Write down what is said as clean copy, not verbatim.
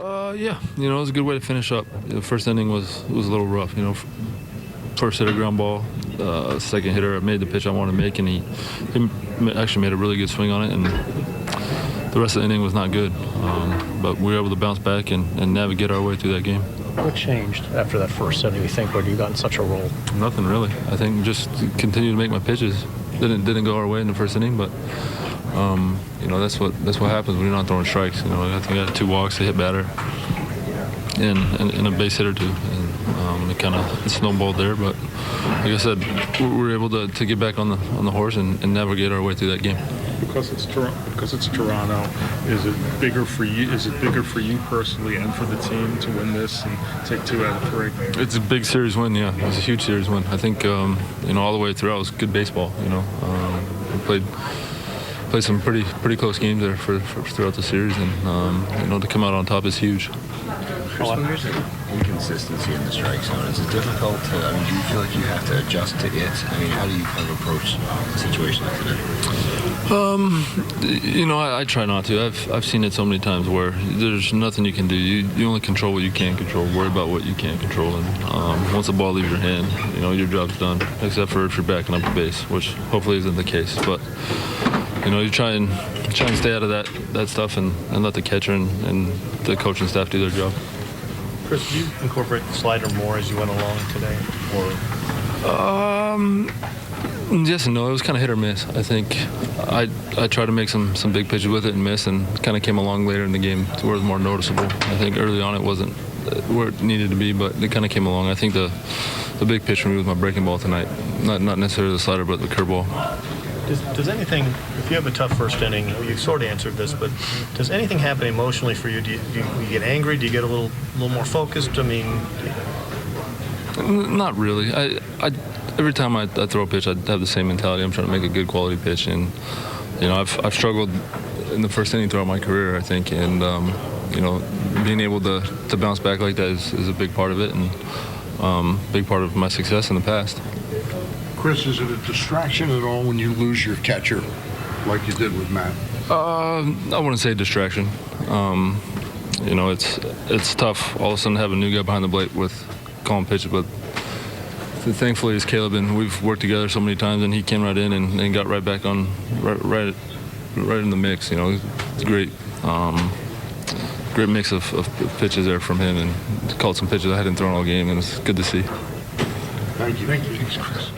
Yeah, it was a good way to finish up. The first inning was a little rough. First hitter ground ball, second hitter made the pitch I wanted to make, and he actually made a really good swing on it, and the rest of the inning was not good. But we were able to bounce back and navigate our way through that game. What changed after that first inning, you think, where you got in such a roll? Nothing really. I think just continue to make my pitches. Didn't go our way in the first inning, but that's what happens when you're not throwing strikes. I think I had 2 walks, a hit batter, and a base hitter too. And it snowballed there, but like I said, we were able to get back on the horse and navigate our way through that game. Because it's Toronto, is it bigger for you? Is it bigger for you personally and for the team to win this and take 2 out of 3? It's a big series win, yeah. It's a huge series win. I think all the way throughout it was good baseball. We played some pretty close games there for throughout the series, and to come out on top is huge. When there's inconsistency in the strike zone, is it difficult to, do you feel like you have to adjust to it? How do you kind of approach the situation like today? I try not to. I've seen it so many times where there's nothing you can do. You only control what you can control. Worry about what you can't control. And once the ball leaves your hand, your job's done, except for if you're backing up the base, which hopefully isn't the case. But you try and stay out of that stuff and let the catcher and the coaching staff do their job. Chris, did you incorporate the slider more as you went along today? Yes and no. It was kind of hit or miss. I think I tried to make some big pitches with it and miss, and kind of came along later in the game to where it was more noticeable. I think early on it wasn't where it needed to be, but it kind of came along. I think the big pitch for me was my breaking ball tonight. Not necessarily the slider, but the curveball. Does anything, if you have a tough first inning, you sort of answered this, but does anything happen emotionally for you? Do you get angry? Do you get a little more focused? Not really. Every time I throw a pitch, I have the same mentality. I'm trying to make a good quality pitch, and I've struggled in the first inning throughout my career, I think, and being able to bounce back like that is a big part of it, and big part of my success in the past. Chris, is it a distraction at all when you lose your catcher like you did with Matt? I wouldn't say distraction. It's tough all of a sudden to have a new guy behind the plate with calling pitches, but thankfully it's Caleb, and we've worked together so many times, and he came right in and got right back on, right in the mix. It's great. Great mix of pitches there from him, and called some pitches I hadn't thrown all game, and it's good to see. Thank you. Thank you. Thanks, Chris.